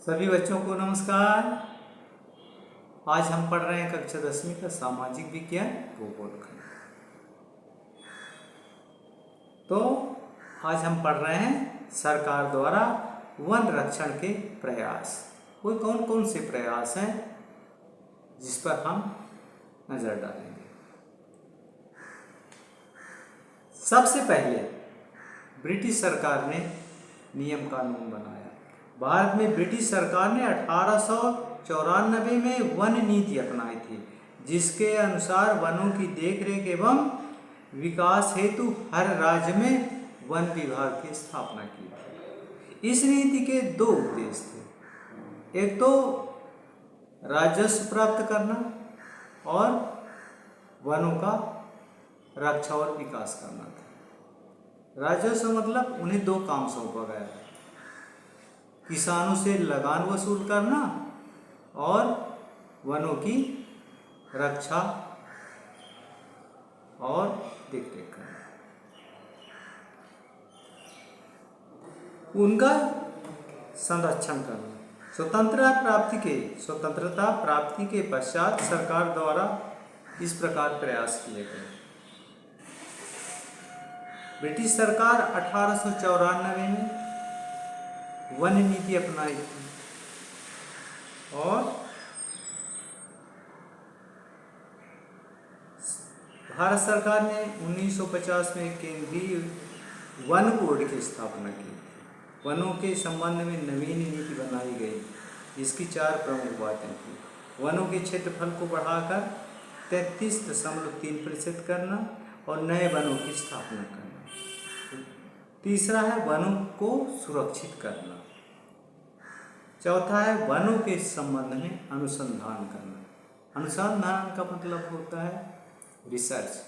सभी बच्चों को नमस्कार। आज हम पढ़ रहे हैं कक्षा 10वीं का सामाजिक विज्ञान भूगोल खंड। तो आज हम पढ़ रहे हैं सरकार द्वारा वन रक्षण के प्रयास। वो कौन कौन से प्रयास हैं जिस पर हम नजर डालेंगे। सबसे पहले ब्रिटिश सरकार ने नियम कानून बनाया। भारत में ब्रिटिश सरकार ने 1894 में वन नीति अपनाई थी, जिसके अनुसार वनों की देखरेख एवं विकास हेतु हर राज्य में वन विभाग की स्थापना की थी। इस नीति के दो उद्देश्य थे, एक तो राजस्व प्राप्त करना और वनों का रक्षा और विकास करना था। राजस्व मतलब उन्हें दो काम सौंपा गया, किसानों से लगान वसूल करना और वनों की रक्षा और देखरेख करना। उनका संरक्षण करना। स्वतंत्रता प्राप्ति के पश्चात सरकार द्वारा इस प्रकार प्रयास किए गए। ब्रिटिश सरकार 1894 में वन नीति अपनाई थी और भारत सरकार ने 1950 में केंद्रीय वन बोर्ड की स्थापना की। वनों के संबंध में नवीन नीति बनाई गई। इसकी 4 प्रमुख बातें थी। वनों के क्षेत्रफल को बढ़ाकर 33.3% करना और नए वनों की स्थापना करना। तीसरा है वनों को सुरक्षित करना। चौथा है वनों के संबंध में अनुसंधान करना। अनुसंधान का मतलब होता है रिसर्च।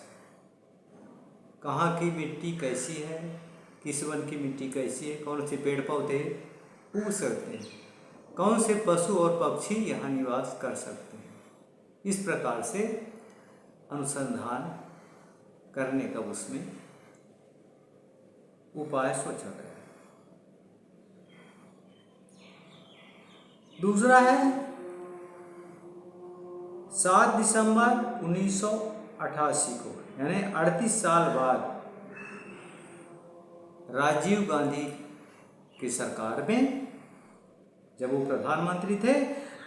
कहाँ की मिट्टी कैसी है, किस वन की मिट्टी कैसी है, कौन से पेड़ पौधे उग सकते हैं, कौन से पशु और पक्षी यहाँ निवास कर सकते हैं। इस प्रकार से अनुसंधान करने का उसमें उपाय सोचा गया। दूसरा है 7 दिसंबर 1988 को, यानी 38 साल बाद राजीव गांधी की सरकार में जब वो प्रधानमंत्री थे,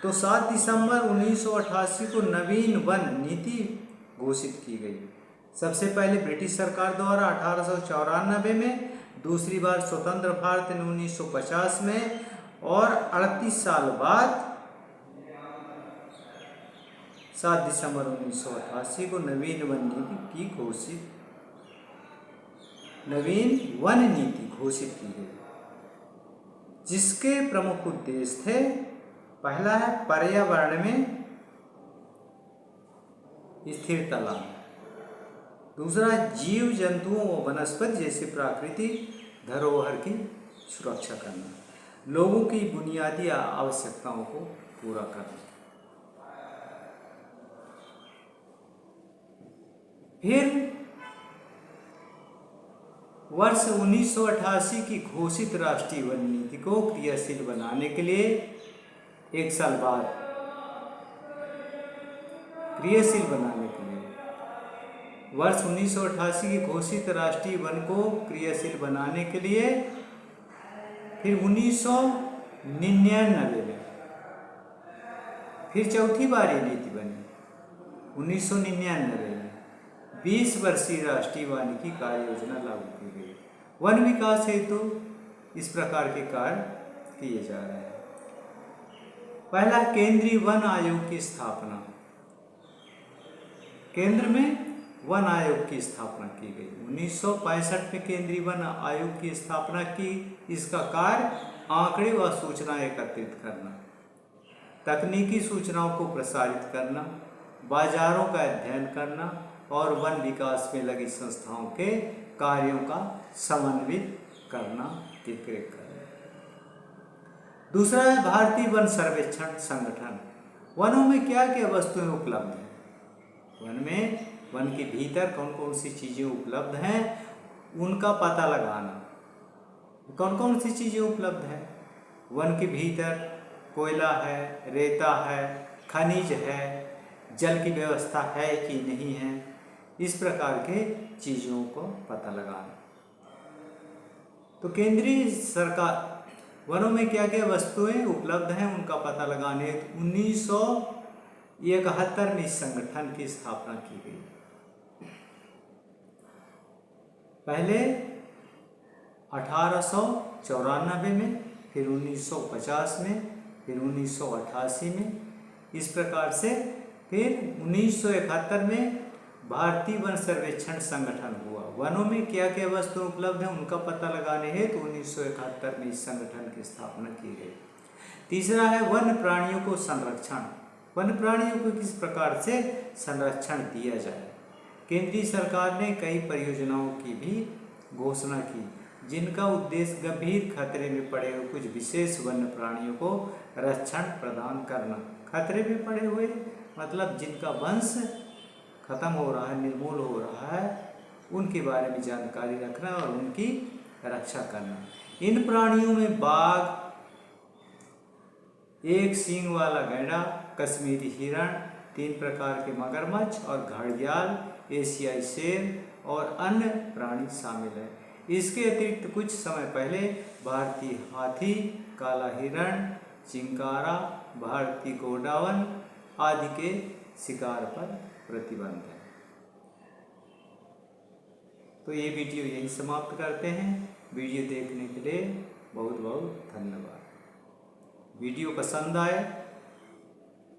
तो 7 दिसंबर 1988 को नवीन वन नीति घोषित की गई। सबसे पहले ब्रिटिश सरकार द्वारा 1894 में, दूसरी बार स्वतंत्र भारत ने 1950 में और 38 साल बाद 7 दिसंबर 1988 को नवीन वन नीति घोषित की गई, जिसके प्रमुख उद्देश्य थे। पहला है पर्यावरण में स्थिरता लाना। दूसरा जीव जंतुओं व वनस्पति जैसे प्राकृतिक धरोहर की सुरक्षा करना। लोगों की बुनियादी आवश्यकताओं को पूरा करना। फिर वर्ष 1988 की घोषित राष्ट्रीय वन नीति को क्रियाशील बनाने के लिए 1 साल बाद वर्ष 1988 की घोषित राष्ट्रीय वन को क्रियाशील बनाने के लिए फिर 1999 में फिर चौथी बार ये नीति बनी। 1999 में 20 वर्षीय राष्ट्रीय वानिकी कार्य योजना लागू की गई। वन विकास हेतु इस प्रकार के कार्य किए जा रहे हैं। पहला, केंद्रीय वन आयोग की स्थापना। केंद्र में वन आयोग की स्थापना की गई। 1965 में केंद्रीय वन आयोग की स्थापना की। इसका कार्य आंकड़े व सूचनाएं एकत्रित करना, तकनीकी सूचनाओं को प्रसारित करना, बाजारों का अध्ययन करना और वन विकास में लगी संस्थाओं के कार्यों का समन्वित करना, देखरेख करना। दूसरा है भारतीय वन सर्वेक्षण संगठन। वनों में क्या क्या वस्तुएं उपलब्ध हैं, वन के भीतर कौन कौन सी चीज़ें उपलब्ध हैं, उनका पता लगाना। कौन कौन सी चीज़ें उपलब्ध हैं वन के भीतर, कोयला है, रेता है, खनिज है, जल की व्यवस्था है कि नहीं है, इस प्रकार के चीज़ों को पता लगाना। तो केंद्रीय सरकार वनों में क्या क्या वस्तुएं उपलब्ध हैं उनका पता लगाने 1971 में इस संगठन की स्थापना की गई। पहले 1894 में, फिर 1950 में, फिर 1988 में, इस प्रकार से फिर 1971 में भारतीय वन सर्वेक्षण संगठन हुआ। वनों में क्या क्या वस्तु उपलब्ध है उनका पता लगाने हेतु 1971 में इस संगठन की स्थापना की गई। तीसरा है वन्य प्राणियों को संरक्षण। वन्य प्राणियों को किस प्रकार से संरक्षण दिया जाए। केंद्रीय सरकार ने कई परियोजनाओं की भी घोषणा की जिनका उद्देश्य गंभीर खतरे में पड़े हुए कुछ विशेष वन्य प्राणियों को रक्षण प्रदान करना। खतरे में पड़े हुए मतलब जिनका वंश खत्म हो रहा है, निर्मूल हो रहा है, उनके बारे में जानकारी रखना और उनकी रक्षा करना। इन प्राणियों में बाघ, एक सींग वाला गैंडा, कश्मीरी हिरण, 3 प्रकार के मगरमच्छ और घड़ियाल, एशियाई शेर और अन्य प्राणी शामिल हैं। इसके अतिरिक्त कुछ समय पहले भारतीय हाथी, काला हिरण, चिंकारा, भारतीय गोडावन आदि के शिकार पर प्रतिबंध है। तो ये वीडियो यहीं समाप्त करते हैं। वीडियो देखने के लिए बहुत बहुत धन्यवाद। वीडियो पसंद आए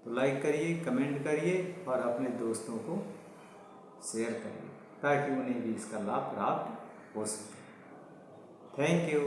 तो लाइक करिए, कमेंट करिए और अपने दोस्तों को शेयर करिए ताकि उन्हें भी इसका लाभ प्राप्त हो सके। Thank you.